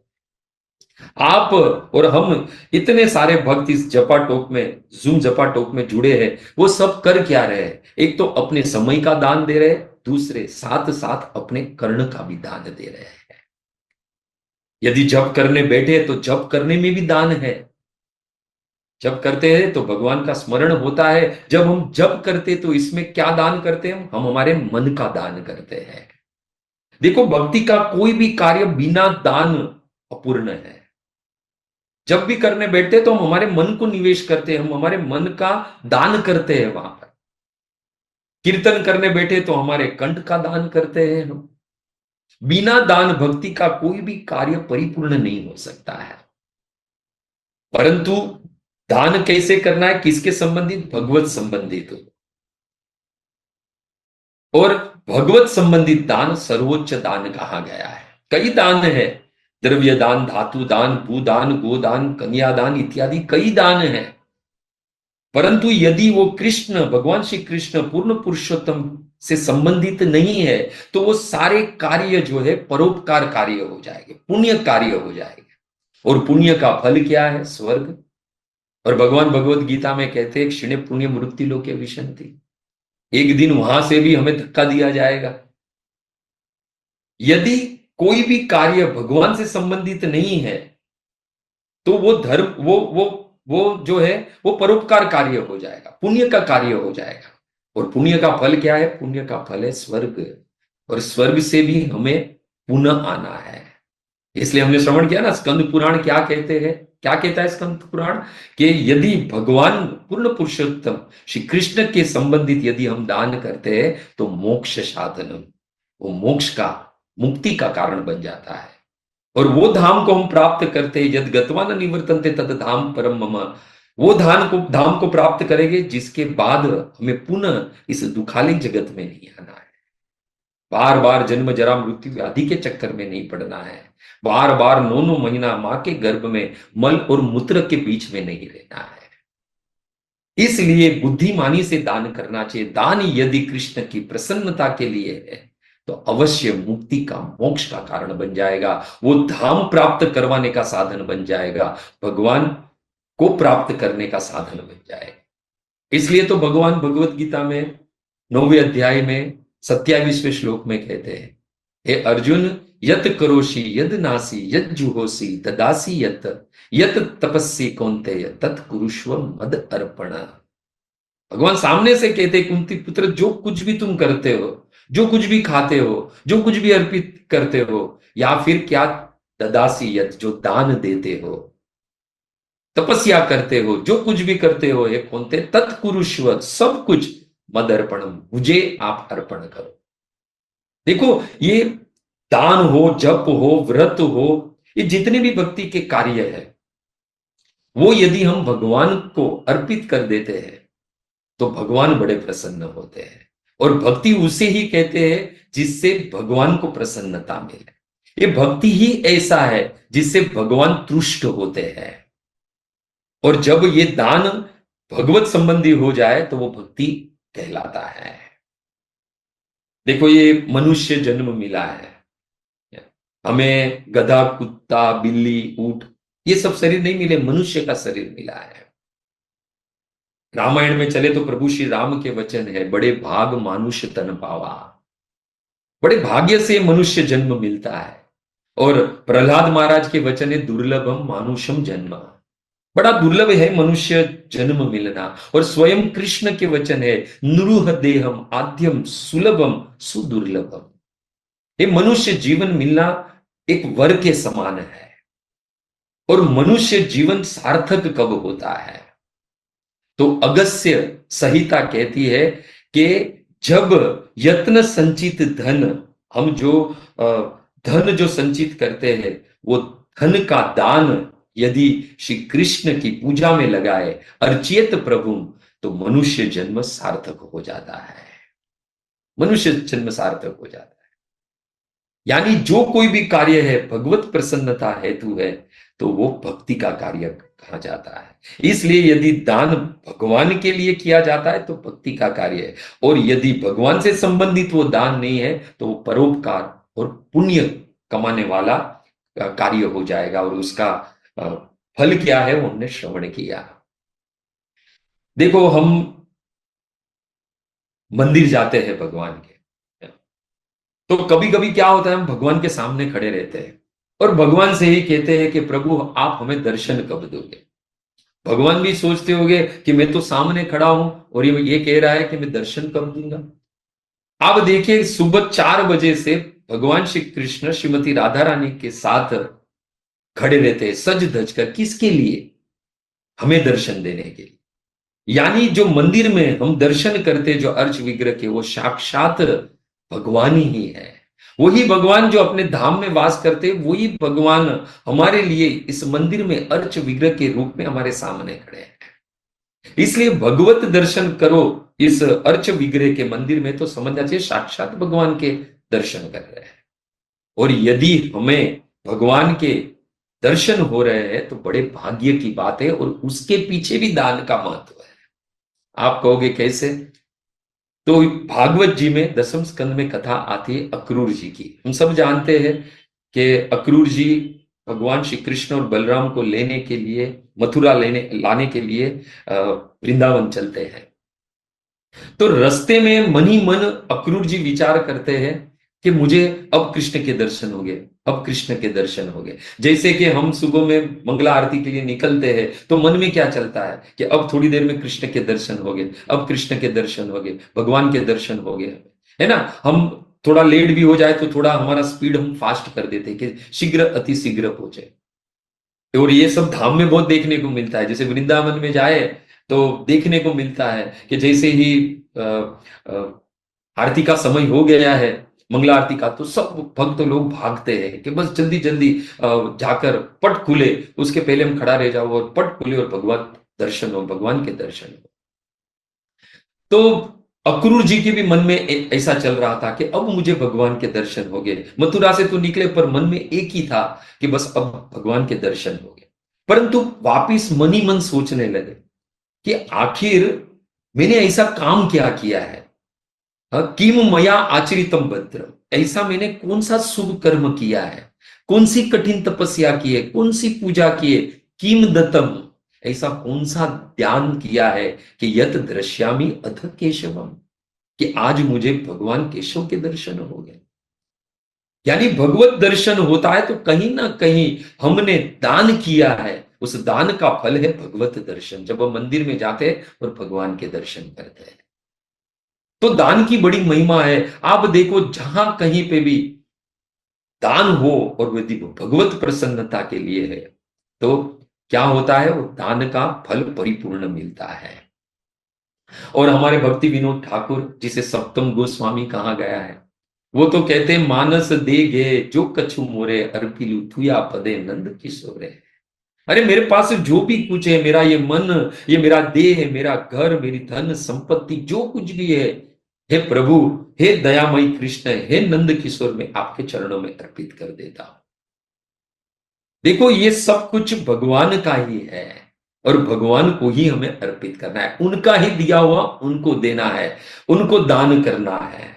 आप और हम इतने सारे भक्त इस जपाटोप में, जूम जपाटोप में जुड़े हैं, वो सब कर क्या रहे हैं? एक तो अपने समय का दान दे रहे हैं, दूसरे साथ साथ अपने कर्ण का भी दान दे रहे हैं। यदि जप करने बैठे तो जप करने में भी दान है। जब करते हैं तो भगवान का स्मरण होता है। जब हम जप करते तो इसमें क्या दान करते हैं? हम हमारे मन का दान करते हैं। देखो भक्ति का कोई भी कार्य बिना दान अपूर्ण है। जब भी करने बैठते तो हम हमारे मन को निवेश करते हैं, हम हमारे मन का दान करते हैं। वहां पर कीर्तन करने बैठे तो हमारे कंठ का दान करते हैं हम। बिना दान भक्ति का कोई भी कार्य परिपूर्ण नहीं हो सकता है। परंतु दान कैसे करना है? किसके संबंधित? भगवत संबंधित हो। और भगवत संबंधित दान सर्वोच्च दान कहा गया है। कई दान है, द्रव्य दान, धातु दान, भूदान, गोदान, कन्यादान इत्यादि कई दान है। परंतु यदि वो कृष्ण, भगवान श्री कृष्ण पूर्ण पुरुषोत्तम से संबंधित नहीं है, तो वो सारे कार्य जो है परोपकार कार्य हो जाएंगे, पुण्य कार्य हो जाएंगे। और पुण्य का फल क्या है? स्वर्ग। और भगवान भगवत गीता में कहते हैं क्षीणे पुण्य मृत्यु लोके विशन्ति, एक दिन वहां से भी हमें धक्का दिया जाएगा। यदि कोई भी कार्य भगवान से संबंधित नहीं है तो वो धर्म वो जो है वो परोपकार कार्य हो जाएगा, पुण्य का कार्य हो जाएगा। और पुण्य का फल क्या है? पुण्य का फल है स्वर्ग। और स्वर्ग से भी हमें पुनः आना है। इसलिए हमने श्रवण किया ना, स्कंद पुराण क्या कहते हैं, क्या कहता है स्कंद पुराण? कि यदि भगवान पूर्ण पुरुषोत्तम श्री कृष्ण के संबंधित यदि हम दान करते हैं तो मोक्ष साधनम, वो मोक्ष का, मुक्ति का कारण बन जाता है। और वो धाम को हम प्राप्त करते हैं, यद गत्वा न निवर्तन्ते तद धाम परम मम, वो धाम को प्राप्त करेंगे जिसके बाद हमें पुनः इस दुखालिक जगत में नहीं आना है, बार बार जन्म जरा मृत्यु व्याधि के चक्कर में नहीं पड़ना है, बार बार 9 महीना मां के गर्भ में मल और मूत्र के बीच में नहीं रहना है। इसलिए बुद्धिमानी से दान करना चाहिए। दान यदि कृष्ण की प्रसन्नता के लिए है तो अवश्य मुक्ति का, मोक्ष का कारण बन जाएगा, वो धाम प्राप्त करवाने का साधन बन जाएगा, भगवान को प्राप्त करने का साधन बन जाएगा। इसलिए तो भगवान भगवत गीता में 9वें अध्याय में 27वें श्लोक में कहते हैं, हे अर्जुन यत करोषि यद नासी यद जुहोसी ददासी यत यत तपस्सी कौन्तेय तत् कुरुष्व मद अर्पण। भगवान सामने से कहते, कुंती पुत्र जो कुछ भी तुम करते हो, जो कुछ भी खाते हो, जो कुछ भी अर्पित करते हो, या फिर क्या ददासी यत, जो दान देते हो, तपस्या करते हो, जो कुछ भी करते हो, ये कौनते तत्कुरुष्व, सब कुछ मद अर्पणम, मुझे आप अर्पण करो। देखो, ये दान हो, जप हो, व्रत हो, ये जितने भी भक्ति के कार्य है, वो यदि हम भगवान को अर्पित कर देते हैं तो भगवान बड़े प्रसन्न होते हैं। और भक्ति उसे ही कहते हैं जिससे भगवान को प्रसन्नता मिले। ये भक्ति ही ऐसा है जिससे भगवान तुष्ट होते हैं। और जब ये दान भगवत संबंधी हो जाए तो वो भक्ति कहलाता है। देखो, ये मनुष्य जन्म मिला है, हमें गधा, कुत्ता, बिल्ली, ऊंट ये सब शरीर नहीं मिले, मनुष्य का शरीर मिला है। रामायण में चले तो प्रभु श्री राम के वचन है, बड़े भाग मानुष तन पावा, बड़े भाग्य से मनुष्य जन्म मिलता है। और प्रहलाद महाराज के वचन है, दुर्लभम मानुषम जन्म, बड़ा दुर्लभ है मनुष्य जन्म मिलना। और स्वयं कृष्ण के वचन है, नृह देहम आद्यम सुलभम सुदुर्लभम, ये मनुष्य जीवन मिलना एक वर के समान है। और मनुष्य जीवन सार्थक कब होता है? तो अगस्त्य संहिता कहती है कि जब यत्न संचित धन, हम जो धन जो संचित करते हैं, वो धन का दान यदि श्री कृष्ण की पूजा में लगाए, अर्चित प्रभु, तो मनुष्य जन्म सार्थक हो जाता है, मनुष्य जन्म सार्थक हो जाता है। यानी जो कोई भी कार्य है भगवत प्रसन्नता हेतु है तो वो भक्ति का कार्य कहा जाता है। इसलिए यदि दान भगवान के लिए किया जाता है तो भक्ति का कार्य है, और यदि भगवान से संबंधित वो दान नहीं है तो वो परोपकार और पुण्य कमाने वाला कार्य हो जाएगा। और उसका फल क्या है वो हमने श्रवण किया। देखो, हम मंदिर जाते हैं भगवान के, तो कभी कभी क्या होता है, हम भगवान के सामने खड़े रहते हैं और भगवान से ही कहते हैं कि प्रभु आप हमें दर्शन कब दोगे। भगवान भी सोचते होंगे कि मैं तो सामने खड़ा हूं और ये कह रहा है कि मैं दर्शन कब दूंगा। आप देखिए, सुबह 4 बजे से भगवान श्री कृष्ण श्रीमती राधा रानी के साथ खड़े रहते हैं सज धज कर, किसके लिए? हमें दर्शन देने के लिए। यानी जो मंदिर में हम दर्शन करते जो अर्च विग्रह के, वो साक्षात भगवान ही है। वही भगवान जो अपने धाम में वास करते, वही भगवान हमारे लिए इस मंदिर में अर्च विग्रह के रूप में हमारे सामने खड़े हैं। इसलिए भगवत दर्शन करो इस अर्च विग्रह के मंदिर में तो समझना चाहिए साक्षात भगवान के दर्शन कर रहे हैं। और यदि हमें भगवान के दर्शन हो रहे हैं तो बड़े भाग्य की बात है, और उसके पीछे भी दान का महत्व है। आप कहोगे कैसे? तो भागवत जी में दसम स्कंद में कथा आती है अक्रूर जी की। हम सब जानते हैं कि अक्रूर जी भगवान श्री कृष्ण और बलराम को लेने के लिए, मथुरा लाने के लिए वृंदावन चलते हैं। तो रास्ते में मन ही मन अक्रूर जी विचार करते हैं कि मुझे अब कृष्ण के दर्शन हो गए, अब कृष्ण के दर्शन हो गए। जैसे कि हम सुबह में मंगला आरती के लिए निकलते हैं तो मन में क्या चलता है कि अब थोड़ी देर में कृष्ण के दर्शन हो गए, अब कृष्ण के दर्शन हो गए, भगवान के दर्शन हो गए, है ना। हम थोड़ा लेट भी हो जाए तो थोड़ा हमारा स्पीड हम फास्ट कर देते हैं कि शीघ्र अति शीघ्र पहुंचे। और ये सब धाम में बहुत देखने को मिलता है। जैसे वृंदावन में जाए तो देखने को मिलता है कि जैसे ही आरती का समय हो गया है, मंगला आरती का, तो सब भक्त लोग भागते हैं कि बस जल्दी जल्दी जाकर पट खुले, उसके पहले हम खड़ा रह जाओ और पट खुले और भगवान दर्शन हो, भगवान के दर्शन हो। तो अक्रूर जी के भी मन में ऐसा चल रहा था कि अब मुझे भगवान के दर्शन हो गए। मथुरा से तो निकले पर मन में एक ही था कि बस अब भगवान के दर्शन हो गए। परंतु वापिस मन ही मन सोचने लगे कि आखिर मैंने ऐसा काम क्या किया है, किम मया आचरितम भद्रम, ऐसा मैंने कौन सा शुभ कर्म किया है, कौन सी कठिन तपस्या की है, कौन सी पूजा की है, किम दत्तम, ऐसा कौन सा ध्यान किया है कि यत दृश्यामि अथ केशवम, कि आज मुझे भगवान केशव के दर्शन हो गए। यानी भगवत दर्शन होता है तो कहीं ना कहीं हमने दान किया है, उस दान का फल है भगवत दर्शन। जब हम मंदिर में जाते हैं और भगवान के दर्शन करते हैं तो दान की बड़ी महिमा है। आप देखो जहां कहीं पे भी दान हो और यदि वो भगवत प्रसन्नता के लिए है तो क्या होता है, वो दान का फल परिपूर्ण मिलता है। और हमारे भक्ति विनोद ठाकुर, जिसे सप्तम गोस्वामी कहा गया है, वो तो कहते हैं मानस दे गे जो कछु मोरे अर्पिलु तुया पदे नंद किशोरे। अरे मेरे पास जो भी कुछ है, मेरा ये मन, ये मेरा देह, मेरा घर, मेरी धन संपत्ति, जो कुछ भी है, हे प्रभु, हे दयामयी कृष्ण, हे नंद किशोर, मैं आपके चरणों में अर्पित कर देता हूं। देखो ये सब कुछ भगवान का ही है और भगवान को ही हमें अर्पित करना है। उनका ही दिया हुआ उनको देना है, उनको दान करना है।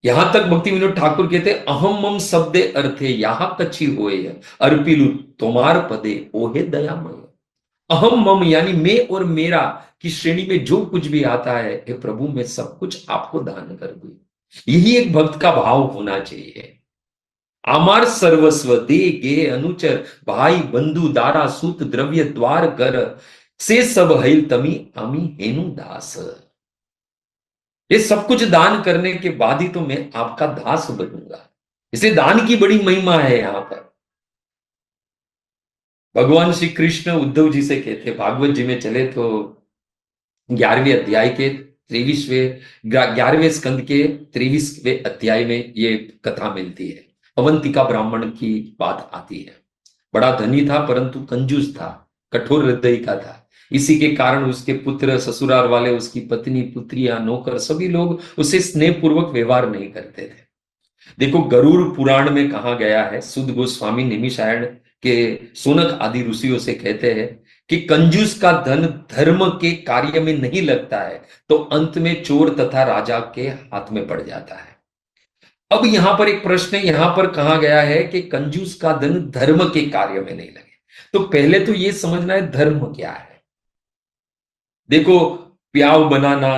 यहां तक भक्ति विनोद ठाकुर कहते अहम मम शब्दे अर्थे यहां कच्छी होए अर्पिलु तोमार पदे ओहे दयामय। अहम मम यानी मैं और मेरा की श्रेणी में जो कुछ भी आता है, हे प्रभु मैं सब कुछ आपको दान कर दूं। यही एक भक्त का भाव होना चाहिए। आमार सर्वस्व दे गे अनुचर भाई बंधु दारा सूत द्रव्य द्वार कर से सब हैल तमी अमी हेनु दास। ये सब कुछ दान करने के बाद ही तो मैं आपका दास बनूंगा। इसलिए दान की बड़ी महिमा है। यहां पर भगवान श्री कृष्ण उद्धव जी से कहते, भागवत जी में चले तो 11वें अध्याय के 11वें स्कंद के 23वें अध्याय में ये कथा मिलती है। अवंतिका ब्राह्मण की बात आती है। बड़ा धनी था परंतु कंजूस था, कठोर हृदय का था। इसी के कारण उसके पुत्र, ससुराल वाले, उसकी पत्नी, पुत्रियां, नौकर, सभी लोग उससे स्नेह पूर्वक व्यवहार नहीं करते थे। देखो गरुड़ पुराण में कहा गया है, सुद गोस्वामी निमिषारण के सोनक आदि ऋषियों से कहते हैं कि कंजूस का धन धर्म के कार्य में नहीं लगता है तो अंत में चोर तथा राजा के हाथ में पड़ जाता है। अब यहां पर एक प्रश्न है, यहां पर कहा गया है कि कंजूस का धन धर्म के कार्य में नहीं लगे। तो पहले तो ये समझना है धर्म क्या है। देखो प्याव बनाना,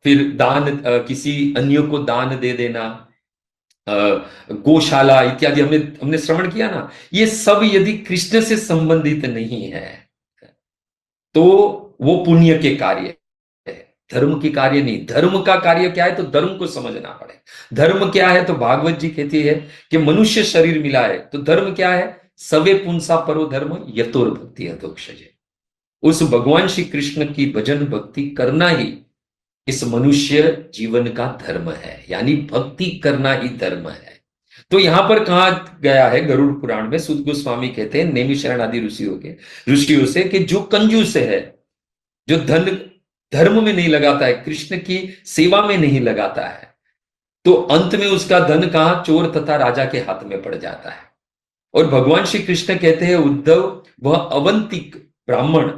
फिर दान, किसी अन्य को दान दे देना, गौशाला इत्यादि हमने हमने श्रवण किया ना, ये सब यदि कृष्ण से संबंधित नहीं है तो वो पुण्य के कार्य है, धर्म के कार्य नहीं। धर्म का कार्य क्या है तो धर्म को समझना पड़े। धर्म क्या है तो भागवत जी कहती है कि मनुष्य शरीर मिला है तो धर्म क्या है, सवे पुंसा परो धर्म यतोर भक्ति अधोक्षजे। उस भगवान श्री कृष्ण की भजन भक्ति करना ही इस मनुष्य जीवन का धर्म है, यानी भक्ति करना ही धर्म है। तो यहां पर कहा गया है गरुड़ पुराण में, सुद गोस्वामी कहते हैं नेमिशरण आदि ऋषियों से कि जो कंजूस है, जो धन धर्म में नहीं लगाता है, कृष्ण की सेवा में नहीं लगाता है, तो अंत में उसका धन कहां, चोर तथा राजा के हाथ में पड़ जाता है। और भगवान श्री कृष्ण कहते हैं उद्धव, वह अवंतिक ब्राह्मण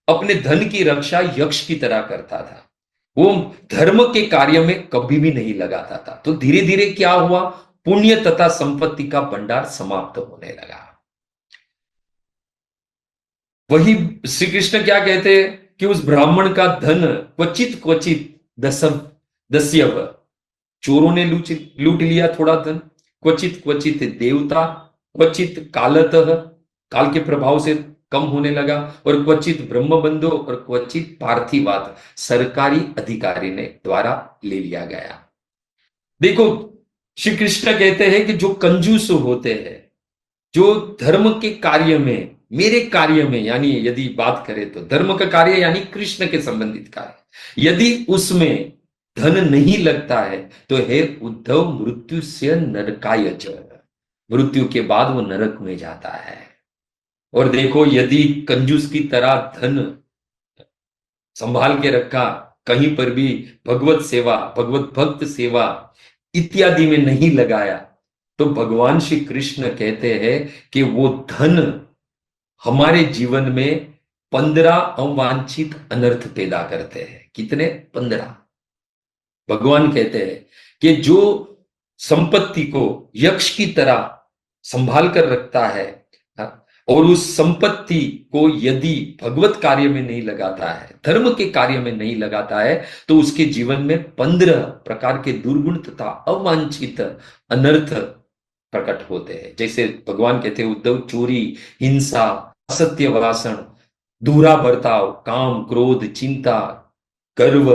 अपने धन की रक्षा यक्ष की तरह करता था। वो धर्म के कार्य में कभी भी नहीं लगाता था। तो धीरे धीरे क्या हुआ, पुण्य तथा संपत्ति का भंडार समाप्त होने लगा। वही श्री कृष्ण क्या कहते हैं कि उस ब्राह्मण का धन क्वचित क्वचित दसम दस्यव, चोरों ने लूट लिया थोड़ा धन, क्वचित क्वचित देवता, क्वचित कालतः, काल के प्रभाव से कम होने लगा, और क्वचित ब्रह्मबंधु, और क्वचित पार्थिवाद, सरकारी अधिकारी ने द्वारा ले लिया गया। देखो, श्री कृष्ण कहते हैं कि जो कंजूस होते हैं, जो धर्म के कार्य में, मेरे कार्य में, यानी यदि बात करें तो धर्म का कार्य यानी कृष्ण के संबंधित कार्य, यदि उसमें धन नहीं लगता है तो हे उद्धव मृत्यु से नरकाय च, मृत्यु के बाद वो नरक में जाता है। और देखो, यदि कंजूस की तरह धन संभाल के रखा, कहीं पर भी भगवत सेवा, भगवत भक्त सेवा इत्यादि में नहीं लगाया, तो भगवान श्री कृष्ण कहते हैं कि वो धन हमारे जीवन में 15 अवांछित अनर्थ पैदा करते हैं। कितने? 15। भगवान कहते हैं कि जो संपत्ति को यक्ष की तरह संभाल कर रखता है, और उस संपत्ति को यदि भगवत कार्य में नहीं लगाता है, धर्म के कार्य में नहीं लगाता है, तो उसके जीवन में 15 प्रकार के दुर्गुण तथा अवांछित अनर्थ प्रकट होते हैं। जैसे भगवान कहते हैं, उद्धव, चोरी, हिंसा, असत्य भाषण, दूरा बर्ताव, काम, क्रोध, चिंता, गर्व,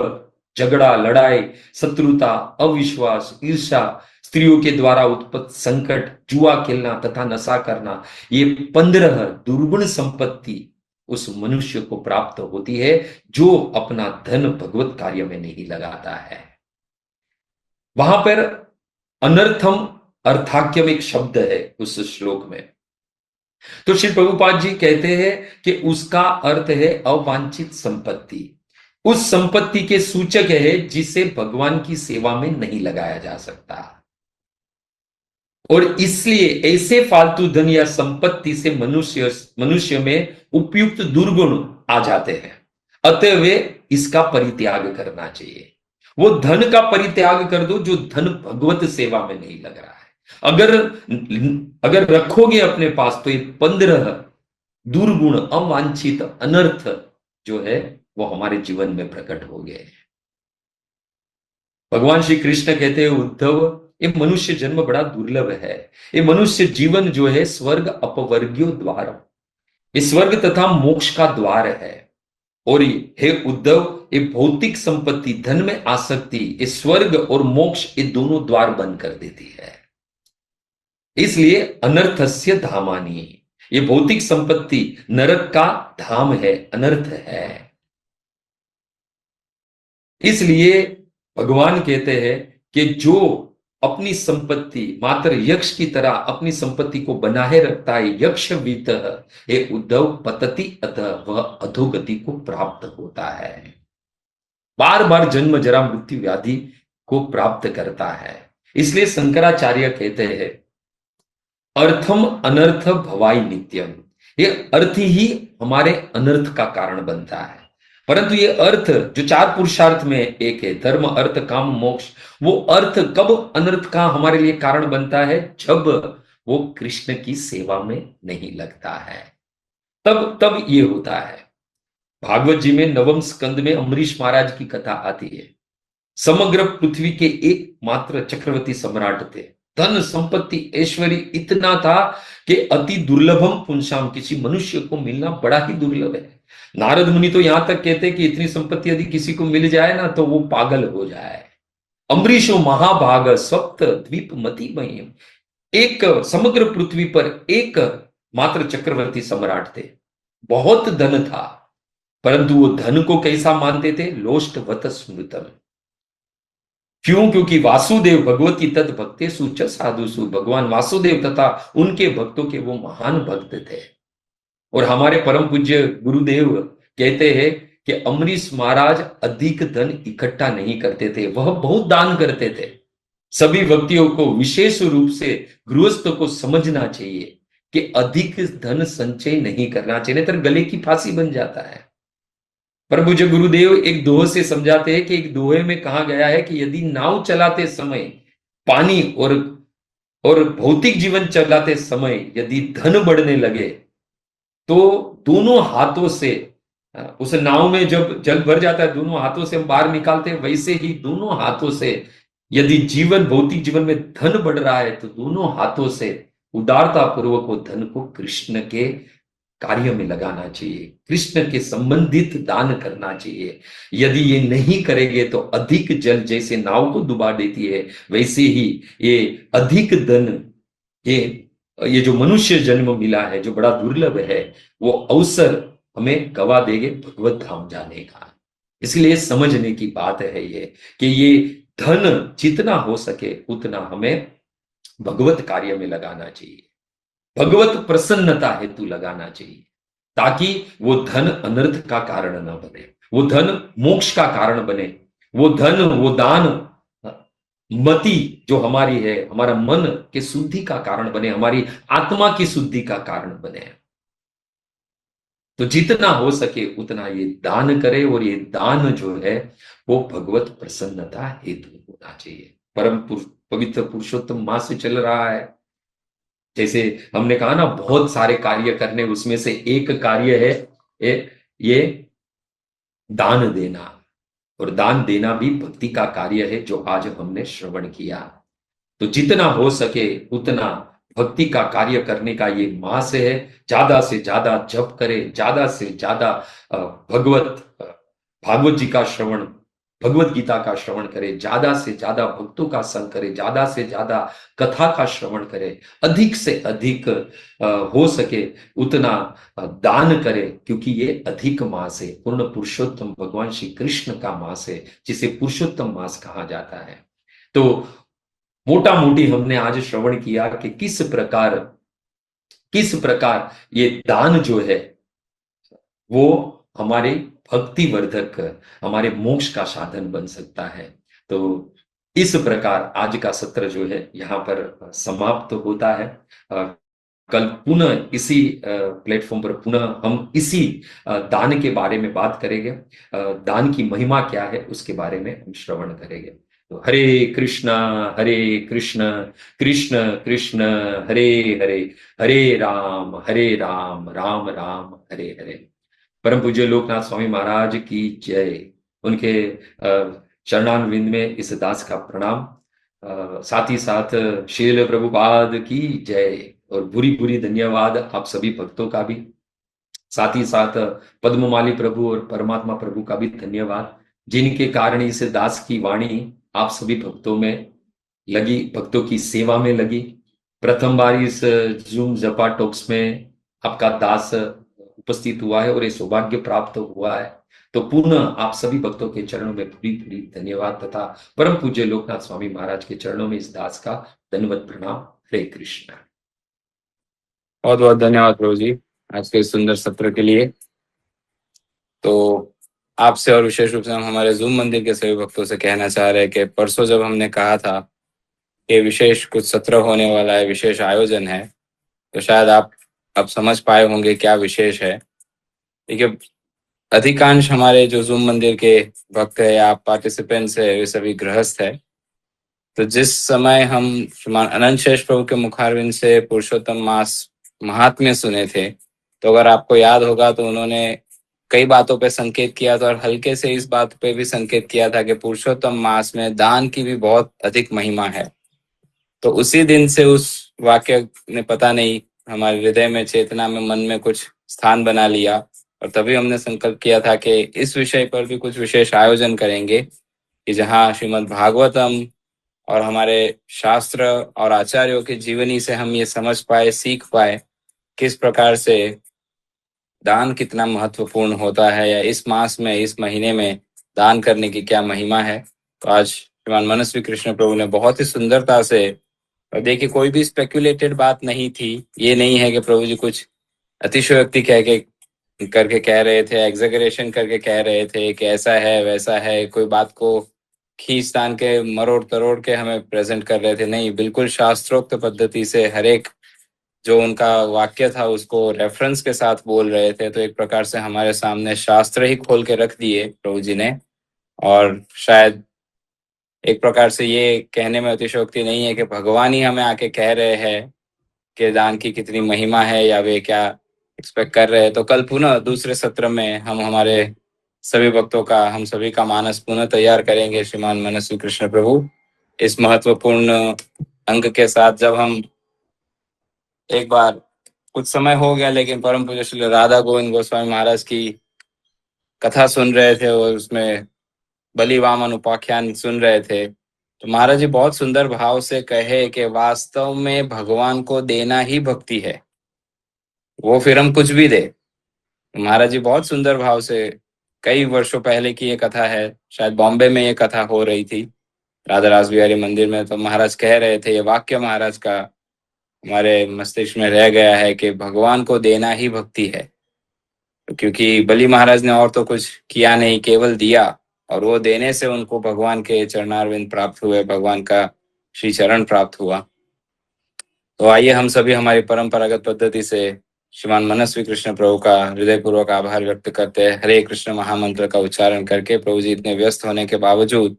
झगड़ा, लड़ाई, शत्रुता, अविश्वास, ईर्ष्या, स्त्रियों के द्वारा उत्पन्न संकट, जुआ खेलना तथा नशा करना, ये 15 दुर्गुण संपत्ति उस मनुष्य को प्राप्त होती है जो अपना धन भगवत कार्य में नहीं लगाता है। वहां पर अनर्थम अर्थाख्यम एक शब्द है उस श्लोक में। तो श्री प्रभुपाद जी कहते हैं कि उसका अर्थ है अवांछित संपत्ति, उस संपत्ति के सूचक है जिसे भगवान की सेवा में नहीं लगाया जा सकता। और इसलिए ऐसे फालतू धन या संपत्ति से मनुष्य में उपयुक्त दुर्गुण आ जाते हैं, अतः वे इसका परित्याग करना चाहिए। वो धन का परित्याग कर दो जो धन भगवत सेवा में नहीं लग रहा है। अगर रखोगे अपने पास तो ये 15 दुर्गुण, अवांछित अनर्थ जो है वो हमारे जीवन में प्रकट हो गए। भगवान श्री कृष्ण कहते हैं, उद्धव, ये मनुष्य जन्म बड़ा दुर्लभ है। ये मनुष्य जीवन जो है स्वर्ग अपवर्ग्यो द्वार, ये स्वर्ग तथा मोक्ष का द्वार है। और हे उद्धव, ये भौतिक संपत्ति, धन में आसक्ति, ये स्वर्ग और मोक्ष, ये दोनों द्वार बंद कर देती है। इसलिए अनर्थस्य धामानी, ये भौतिक संपत्ति नरक का धाम है, अनर्थ है। इसलिए भगवान कहते हैं कि जो अपनी संपत्ति मात्र यक्ष की तरह अपनी संपत्ति को बनाए रखता है, यक्ष वीत, हे उद्धव, पतति अतः, वह अधोगति को प्राप्त होता है, बार बार जन्म जरा मृत्यु व्याधि को प्राप्त करता है। इसलिए शंकराचार्य कहते हैं, अर्थम अनर्थ भवाई नित्यम, ये अर्थ ही हमारे अनर्थ का कारण बनता है। परंतु ये अर्थ जो 4 पुरुषार्थ में एक है, धर्म, अर्थ, काम, मोक्ष, वो अर्थ कब अनर्थ का हमारे लिए कारण बनता है? जब वो कृष्ण की सेवा में नहीं लगता है, तब ये होता है। भागवत जी में 9वें स्कंद में अम्बरीश महाराज की कथा आती है। समग्र पृथ्वी के एकमात्र चक्रवर्ती सम्राट थे। धन, संपत्ति, ऐश्वर्य इतना था कि अति दुर्लभम पुंसाम, किसी मनुष्य को मिलना बड़ा ही दुर्लभ है। नारद मुनि तो यहां तक कहते कि इतनी संपत्ति यदि किसी को मिल जाए ना तो वो पागल हो जाए। अम्बरीशो महाभाग सप्त द्वीप मति महिम, एक समग्र पृथ्वी पर एक मात्र चक्रवर्ती सम्राट थे। बहुत धन था, परंतु वो धन को कैसा मानते थे? लोष्टवत स्मृतम। क्यों? क्योंकि वासुदेव भगवती तद भक्तेषु च साधुषु, भगवान वासुदेव तथा उनके भक्तों के वो महान भक्त थे। और हमारे परम पूज्य गुरुदेव कहते हैं कि अम्बरीश महाराज अधिक धन इकट्ठा नहीं करते थे, वह बहुत दान करते थे। सभी व्यक्तियों को, विशेष रूप से गृहस्थ को समझना चाहिए कि अधिक धन संचय नहीं करना चाहिए, नहीं तो गले की फांसी बन जाता है। परम पूज्य गुरुदेव एक दोहे से समझाते हैं कि एक दोहे में कहा गया है कि यदि नाव चलाते समय पानी और भौतिक जीवन चलाते समय यदि धन बढ़ने लगे तो दोनों हाथों से उस नाव में जब जल भर जाता है दोनों हाथों से हम बाहर निकालते हैं, वैसे ही दोनों हाथों से यदि जीवन भौतिक जीवन में धन बढ़ रहा है तो दोनों हाथों से उदारता पूर्वक वो धन को कृष्ण के कार्य में लगाना चाहिए, कृष्ण के संबंधित दान करना चाहिए। यदि ये नहीं करेंगे तो अधिक जल जैसे नाव को डुबा देती है, वैसे ही ये अधिक धन, ये जो मनुष्य जन्म मिला है जो बड़ा दुर्लभ है, वो अवसर हमें गवा देंगे भगवत धाम जाने का। इसलिए समझने की बात है ये कि ये धन जितना हो सके उतना हमें भगवत कार्य में लगाना चाहिए, भगवत प्रसन्नता हेतु लगाना चाहिए, ताकि वो धन अनर्थ का कारण न बने, वो धन मोक्ष का कारण बने, वो धन वो दान मति जो हमारी है, हमारा मन के शुद्धि का कारण बने, हमारी आत्मा की शुद्धि का कारण बने। तो जितना हो सके उतना ये दान करे, और ये दान जो है वो भगवत प्रसन्नता हेतु होना चाहिए। पवित्र पुरुषोत्तम मास से चल रहा है, जैसे हमने कहा ना बहुत सारे कार्य करने, उसमें से एक कार्य है ये दान देना, और दान देना भी भक्ति का कार्य है जो आज हमने श्रवण किया। तो जितना हो सके उतना भक्ति का कार्य करने का ये मास है। ज्यादा से ज्यादा जप करे, ज्यादा से ज्यादा भागवत जी का श्रवण, भगवत गीता का श्रवण करे, ज्यादा से ज्यादा भक्तों का संग करे, ज्यादा से ज्यादा कथा का श्रवण करे, अधिक से अधिक हो सके उतना दान करे, क्योंकि ये अधिक मास है, पूर्ण पुरुषोत्तम भगवान श्री कृष्ण का मास है, जिसे पुरुषोत्तम मास कहा जाता है। तो मोटा मोटी हमने आज श्रवण किया कि किस प्रकार ये दान जो है वो हमारे भक्ति वर्धक, हमारे मोक्ष का साधन बन सकता है। तो इस प्रकार आज का सत्र जो है यहाँ पर समाप्त होता है। कल पुनः इसी प्लेटफॉर्म पर पुनः हम इसी दान के बारे में बात करेंगे, दान की महिमा क्या है उसके बारे में हम श्रवण करेंगे। तो हरे कृष्णा कृष्ण कृष्ण हरे हरे, हरे राम राम राम हरे हरे। परम पूज्य लोकनाथ स्वामी महाराज की जय। उनके चरणारविंद में इस दास का प्रणाम, साथ ही साथ श्रील प्रभुपाद की जय, और बुरी बुरी धन्यवाद आप सभी भक्तों का भी, साथ ही साथ पद्ममाली प्रभु और परमात्मा प्रभु का भी धन्यवाद, जिनके कारण इस दास की वाणी आप सभी भक्तों में लगी, भक्तों की सेवा में लगी। प्रथम बार इस जूम जपा टॉक्स में आपका दास उपस्थित हुआ है और ये सौभाग्य प्राप्त हुआ है। तो पुनः आप सभी भक्तों के चरणों में पूरी पूरी धन्यवाद, तथा परम पूज्य लोकनाथ स्वामी महाराज के चरणों में इस दास का धन्यवाद प्रणाम। हरे कृष्ण। बहुत बहुत धन्यवाद प्रभु जी आज के सुंदर सत्र के लिए। तो आपसे और विशेष रूप से हम हमारे जूम मंदिर के सभी भक्तों से कहना चाह रहे हैं कि परसों जब हमने कहा था कि विशेष कुछ सत्र होने वाला है, विशेष आयोजन है, तो शायद आप अब समझ पाए होंगे क्या विशेष है। देखिए, अधिकांश हमारे जो जूम मंदिर के भक्त है या पार्टिसिपेंट्स है वे सभी गृहस्थ है। तो जिस समय हम श्रीमान अनंत शेष प्रभु के मुखारविंद से पुरुषोत्तम मास महात्म्य सुने थे, तो अगर आपको याद होगा तो उन्होंने कई बातों पे संकेत किया था, और हल्के से इस बात पे भी संकेत किया था कि पुरुषोत्तम मास में दान की भी बहुत अधिक महिमा है। तो उसी दिन से उस वाक्य ने पता नहीं हमारे हृदय में, चेतना में, मन में कुछ स्थान बना लिया, और तभी हमने संकल्प किया था कि इस विषय पर भी कुछ विशेष आयोजन करेंगे कि जहाँ श्रीमद् भागवतम और हमारे शास्त्र और आचार्यों की जीवनी से हम ये समझ पाए, सीख पाए किस प्रकार से दान कितना महत्वपूर्ण होता है, या इस मास में, इस महीने में दान करने की क्या महिमा है। तो आज श्रीमान मनस्वी कृष्ण प्रभु ने बहुत ही सुंदरता से, और देखिए कोई भी स्पेक्युलेटेड बात नहीं थी, ये नहीं है कि प्रभु जी कुछ अतिशयोक्ति करके कह रहे थे, एग्जेगरेशन करके कह रहे थे कि ऐसा है वैसा है, कोई बात को खींच तान के मरोड़ तरोड़ के हमें प्रेजेंट कर रहे थे। नहीं, बिल्कुल शास्त्रोक्त पद्धति से हर एक जो उनका वाक्य था उसको रेफरेंस के साथ बोल रहे थे, तो एक प्रकार से हमारे सामने शास्त्र ही खोल के रख दिए प्रभु जी ने। और शायद एक प्रकार से ये कहने में अतिशयोक्ति नहीं है कि भगवान ही हमें आके कह रहे हैं कि दान की कितनी महिमा है या वे क्या एक्सपेक्ट कर रहे हैं। तो कल पुनः दूसरे सत्र में हम हमारे सभी भक्तों का, हम सभी का मानस पुनः तैयार करेंगे श्रीमान मनस्वी कृष्ण प्रभु इस महत्वपूर्ण अंक के साथ। जब हम एक बार, कुछ समय हो गया लेकिन परम पूज्य श्री राधा गोविंद गोस्वामी महाराज की कथा सुन रहे थे और उसमें बलि वामन उपाख्यान सुन रहे थे, तो महाराज जी बहुत सुंदर भाव से कहे कि वास्तव में भगवान को देना ही भक्ति है, वो फिर हम कुछ भी दे। महाराज जी बहुत सुंदर भाव से, कई वर्षों पहले की ये कथा है, शायद बॉम्बे में ये कथा हो रही थी राधा रास बिहारी मंदिर में। तो महाराज कह रहे थे, ये वाक्य महाराज का हमारे मस्तिष्क में रह गया है कि भगवान को देना ही भक्ति है। क्योंकि बलि महाराज ने और तो कुछ किया नहीं, केवल दिया, और वो देने से उनको भगवान के चरणारविंद प्राप्त हुए, भगवान का श्री चरण प्राप्त हुआ। तो आइए हम सभी हमारी परंपरागत पद्धति से श्रीमान मनस्वी कृष्ण प्रभु का हृदयपूर्वक आभार व्यक्त करते हैं। हरे कृष्ण महामंत्र का उच्चारण करके, प्रभु जी इतने व्यस्त होने के बावजूद,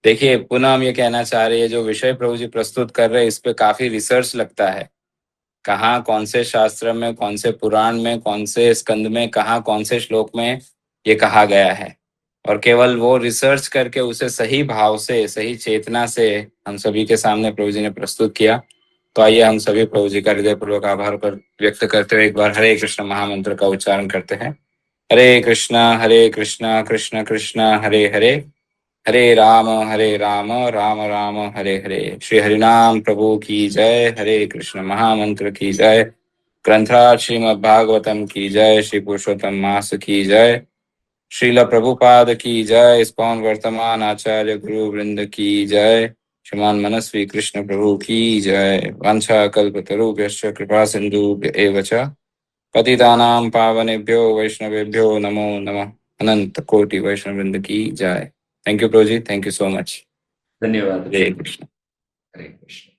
देखिए पुनः हम ये कहना चाह रहे हैं, जो विषय प्रभु जी प्रस्तुत कर रहे हैं इस पे काफी रिसर्च लगता है। कहाँ कौन से शास्त्र में, कौन से पुराण में, कौन से स्कंद में, कहाँ कौन से श्लोक में ये कहा गया है, और केवल वो रिसर्च करके उसे सही भाव से, सही चेतना से हम सभी के सामने प्रभु जी ने प्रस्तुत किया। तो आइए हम सभी प्रभु जी का हृदयपूर्वक आभार पर व्यक्त करते हुए एक बार हरे कृष्ण महामंत्र का उच्चारण करते हैं। हरे कृष्णा कृष्ण कृष्ण हरे हरे, हरे राम राम राम हरे हरे। श्री हरिनाम प्रभु की जय। हरे कृष्ण महामंत्र की जय। ग्रंथराज श्रीमद् भागवतम की जय। श्री पुरुषोत्तम मास की जय। श्रील प्रभुपाद की जय। इस्कॉन वर्तमान आचार्य गुरु वृंद की जय। श्रीमान मनस्वी कृष्ण प्रभु की जय। वांछा कल्पतरुभ्यश्च कृपा सिंधुभ्य एव च पतितानां पावनेभ्यो वैष्णवेभ्यो नमो नमः। अनंत कोटि वैष्णव वृंद की जय। थैंक यू प्रभु जी, थैंक यू सो मच। धन्यवाद। हरे कृष्ण। हरे कृष्ण।